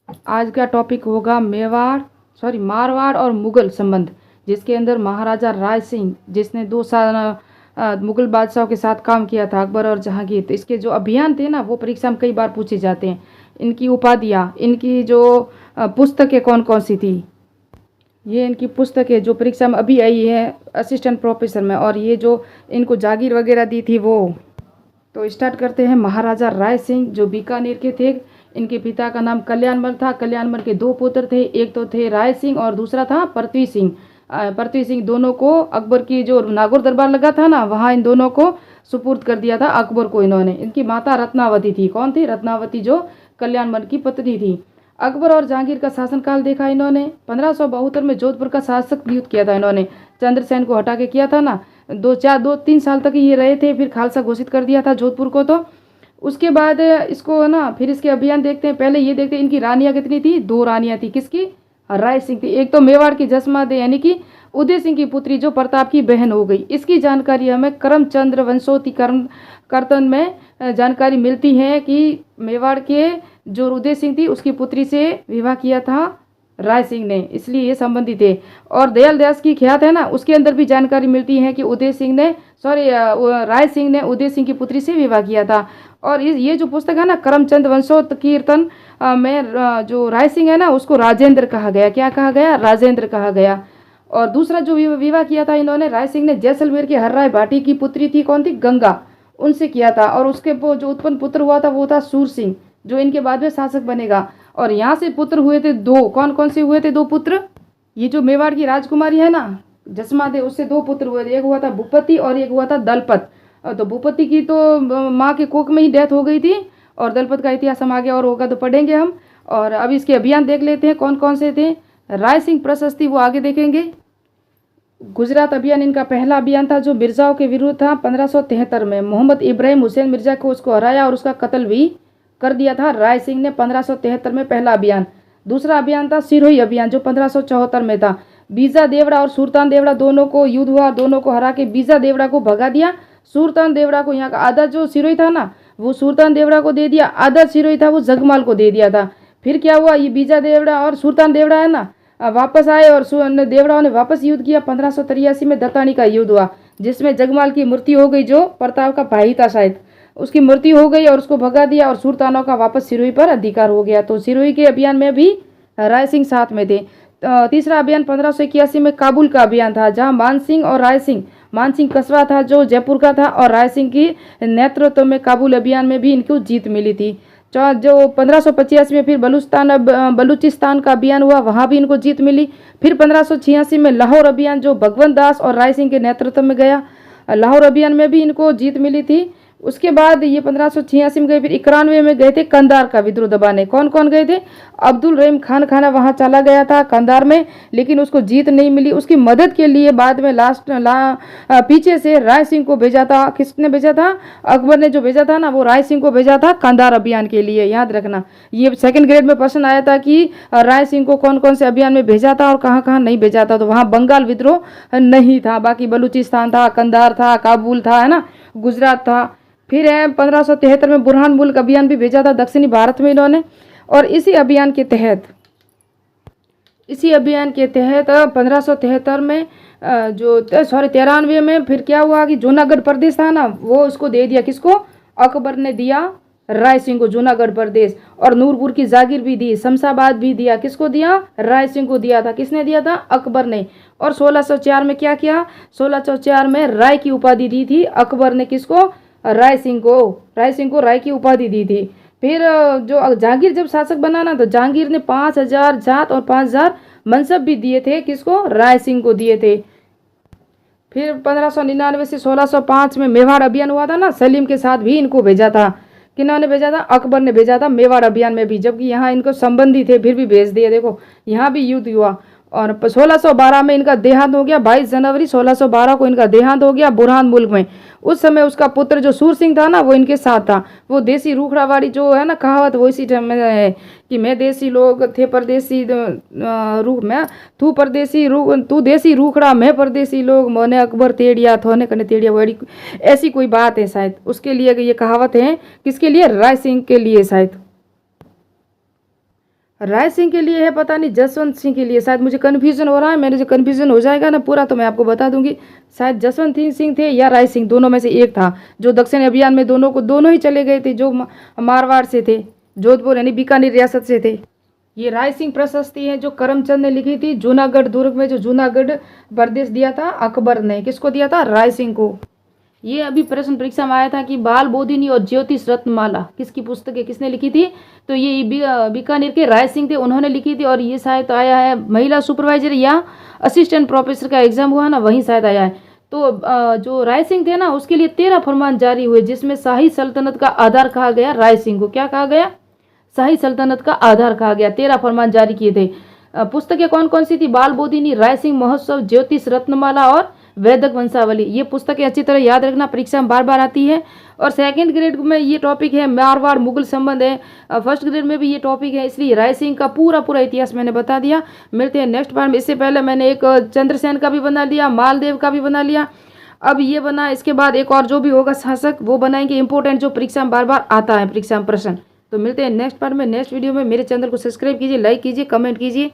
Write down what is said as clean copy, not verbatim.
आज का टॉपिक होगा मारवाड़ और मुगल संबंध, जिसके अंदर महाराजा राय सिंह जिसने 2 साल मुगल बादशाहों के साथ काम किया था, अकबर और जहांगीर। तो इसके जो अभियान थे ना, वो परीक्षा में कई बार पूछे जाते हैं। इनकी उपाधियाँ, इनकी जो पुस्तकें कौन कौन सी थी, ये इनकी पुस्तकें जो परीक्षा में अभी आई है असिस्टेंट प्रोफेसर में, और ये जो इनको जागीर वगैरह दी थी वो। तो स्टार्ट करते हैं। महाराजा राय सिंह जो बीकानेर के थे, इनके पिता का नाम कल्याणमल था। कल्याणमल के 2 पुत्र थे, एक तो थे राय सिंह और दूसरा था पृथ्वी सिंह। पृथ्वी सिंह दोनों को अकबर की जो नागौर दरबार लगा था ना, वहाँ इन दोनों को सुपुर्द कर दिया था अकबर को इन्होंने। इनकी माता रत्नावती थी। कौन थी? रत्नावती, जो कल्याणमल की पत्नी थी। अकबर और जहांगीर का शासनकाल देखा इन्होंने। 1572 में जोधपुर का शासक नियुक्त किया था इन्होंने। चंद्रसेन को हटा के किया था ना। 2-3 साल तक ये रहे थे, फिर खालसा घोषित कर दिया था जोधपुर को। तो उसके बाद इसको ना, फिर इसके अभियान देखते हैं। पहले ये देखते हैं इनकी रानियाँ कितनी थी। 2 रानियाँ थी। किसकी? राय सिंह थी। एक तो मेवाड़ की जसमादे यानी कि उदय सिंह की पुत्री, जो प्रताप की बहन हो गई। इसकी जानकारी हमें करमचंद्र वंशोत्तरकरण कीर्तन में जानकारी मिलती है कि मेवाड़ के जो उदय सिंह थी उसकी पुत्री से विवाह किया था राय सिंह ने, इसलिए ये संबंधित है। और दयाल दास की ख्यात है ना, उसके अंदर भी जानकारी मिलती है कि राय सिंह ने उदय सिंह की पुत्री से विवाह किया था। और ये जो पुस्तक है ना, करमचंद वंशोत्तरकीर्तन में जो राय सिंह है ना, उसको राजेंद्र कहा गया। क्या कहा गया? राजेंद्र कहा गया। और दूसरा जो विवाह किया था इन्होंने, राय सिंह ने जैसलमेर के हर्राय भाटी की पुत्री थी। कौन थी? गंगा, उनसे किया था। और उसके जो उत्पन्न पुत्र हुआ था वो था सूर सिंह, जो इनके बाद में शासक बनेगा। और यहाँ से पुत्र हुए थे 2। कौन कौन से हुए थे 2 पुत्र? ये जो मेवाड़ की राजकुमारी है ना जसमादे, उससे 2 पुत्र हुए थे। एक हुआ था भूपति और एक हुआ था दलपत। तो भूपति की तो माँ के कोख में ही डेथ हो गई थी, और दलपत का इतिहास हम आगे और होगा तो पढ़ेंगे हम। और अब इसके अभियान देख लेते हैं कौन कौन से थे। राय सिंह प्रशस्ति वो आगे देखेंगे। गुजरात अभियान इनका पहला अभियान था, जो मिर्जाओं के विरुद्ध था। 1573 में मोहम्मद इब्राहिम हुसैन मिर्जा को उसको हराया और उसका कत्ल भी कर दिया था राय सिंह ने 1573 में, पहला अभियान। दूसरा अभियान था सिरोही अभियान, जो 1574 में था। बीजा देवड़ा और सुल्तान देवड़ा दोनों को युद्ध हुआ, दोनों को हरा के बीजा देवड़ा को भगा दिया। सुल्तान देवड़ा को यहाँ का आधा जो सिरोही था ना, वो सुल्तान देवड़ा को दे दिया। आधा सिरोही था वो जगमाल को दे दिया था। फिर क्या हुआ, ये बीजा देवड़ा और सुल्तान देवड़ा है ना, वापस आए और देवड़ाओं ने वापस युद्ध किया। 1583 में दत्तानी का युद्ध हुआ, जिसमें जगमाल की मृत्यु हो गई, जो प्रताप का भाई था शायद, उसकी मृत्यु हो गई और उसको भगा दिया। और सुल्तानों का वापस सिरोही पर अधिकार हो गया। तो सिरोही के अभियान में भी राय सिंह साथ में थे। तीसरा अभियान 1581 में काबुल का अभियान था, जहां मान सिंह कस्बा था जो जयपुर का था, और राय सिंह की नेतृत्व में काबुल अभियान में भी इनको जीत मिली थी। जो 1585 में फिर बलूचिस्तान का अभियान हुआ, वहाँ भी इनको जीत मिली। फिर 1586 में लाहौर अभियान, जो भगवंत दास और राय सिंह के नेतृत्व में गया, लाहौर अभियान में भी इनको जीत मिली थी। उसके बाद ये 1586 में गए। फिर 91 में गए थे कंधार का विद्रोह दबाने। कौन कौन गए थे? अब्दुल रहीम खान खाना वहाँ चला गया था कंधार में, लेकिन उसको जीत नहीं मिली। उसकी मदद के लिए बाद में पीछे से राय सिंह को भेजा था। किसने भेजा था? अकबर ने जो भेजा था ना, वो राय सिंह को भेजा था कंधार अभियान के लिए। याद रखना, ये सेकंड ग्रेड में प्रश्न आया था कि राय सिंह को कौन कौन से अभियान में भेजा था और कहाँ कहाँ नहीं भेजा था। तो वहाँ बंगाल विद्रोह नहीं था, बाकी बलूचिस्तान था, कंधार था, काबुल था, है ना, गुजरात था। फिर है 1573 में बुरहान मुल्क अभियान भी भेजा था दक्षिणी भारत में इन्होंने। और इसी अभियान के तहत 1573 में 93 में फिर क्या हुआ कि जूनागढ़ प्रदेश था ना, वो उसको दे दिया। किसको? अकबर ने दिया राय सिंह को जूनागढ़ प्रदेश। और नूरपुर की जागीर भी दी, शमशाबाद भी दिया। किसको दिया? राय सिंह को दिया था। किसने दिया था? अकबर ने। और 1604 में क्या किया? 1604 में राय की उपाधि दी थी अकबर ने। किसको? राय सिंह को राय की उपाधि दी थी। फिर जो जहांगीर जब शासक बना ना, तो जहांगीर ने 5000 जात और 5000 मनसब भी दिए थे। किसको? राय सिंह को दिए थे। फिर 1599 से 1605 में मेवाड़ अभियान हुआ था ना, सलीम के साथ भी इनको भेजा था। किन्होंने भेजा था? अकबर ने भेजा था मेवाड़ अभियान में भी, जबकि यहाँ इनको संबंधी थे फिर भी भेज दिए। देखो यहाँ भी युद्ध हुआ। और 1612 में इनका देहांत हो गया। 22 जनवरी 1612 को इनका देहांत हो गया बुरहान मुल्क में। उस समय उसका पुत्र जो सूर सिंह था ना, वो इनके साथ था। वो देसी रूखड़ावाड़ी जो है ना कहावत, वो इसी टाइम में है कि मैं देसी लोग थे परदेसी रूख में तू परदेसी रूख तू देसी रूखड़ा मैं परदेसी लोग मोने अकबर तेड़िया थोने कने तेड़िया, वो ऐसी कोई बात है शायद, उसके लिए ये कहावत है। किसके लिए? राय सिंह के लिए शायद। राय सिंह के लिए है, पता नहीं जसवंत सिंह के लिए, शायद मुझे कन्फ्यूजन हो रहा है। मेरे जो कन्फ्यूजन हो जाएगा ना पूरा तो मैं आपको बता दूंगी। शायद जसवंत सिंह थे या राय सिंह, दोनों में से एक था। जो दक्षिण अभियान में दोनों ही चले गए थे, जो मारवाड़ से थे, जोधपुर यानी बीकानेर रियासत से थे। ये राय सिंह प्रशस्ति है जो करमचंद ने लिखी थी। जूनागढ़ दुर्ग में जो जूनागढ़ प्रदेश दिया था अकबर ने, किसको दिया था? राय सिंह को। ये अभी प्रश्न परीक्षा में आया था कि बाल बोधिनी और ज्योतिष रत्नमाला किसकी पुस्तक है, किसने लिखी थी? तो ये बीकानेर के राय सिंह थे, उन्होंने लिखी थी। और ये शायद आया है महिला सुपरवाइजर या असिस्टेंट प्रोफेसर का एग्जाम हुआ ना, वहीं शायद आया है। तो जो राय सिंह थे ना, उसके लिए 13 फरमान जारी हुए, जिसमें शाही सल्तनत का आधार कहा गया राय सिंह को। क्या कहा गया? शाही सल्तनत का आधार कहा गया। 13 फरमान जारी किए थे। पुस्तकें कौन कौन सी थी? बाल बोधिनी, राय सिंह महोत्सव, ज्योतिष रत्नमाला और वैदिक वंशावली। ये पुस्तकें अच्छी तरह याद रखना, परीक्षा में बार बार आती है। और सेकंड ग्रेड में ये टॉपिक है मारवाड़ मुगल संबंध है। फर्स्ट ग्रेड में भी ये टॉपिक है, इसलिए राय सिंह का पूरा इतिहास मैंने बता दिया। मिलते हैं नेक्स्ट बार में। इससे पहले मैंने एक चंद्रसेन का भी बना लिया, मालदेव का भी बना लिया, अब ये बना। इसके बाद एक और जो भी होगा शासक वो बनाएंगे, इंपॉर्टेंट जो परीक्षा में बार बार आता है, परीक्षा में प्रश्न। तो मिलते हैं नेक्स्ट बार में, नेक्स्ट वीडियो में। मेरे चैनल को सब्सक्राइब कीजिए, लाइक कीजिए, कमेंट कीजिए।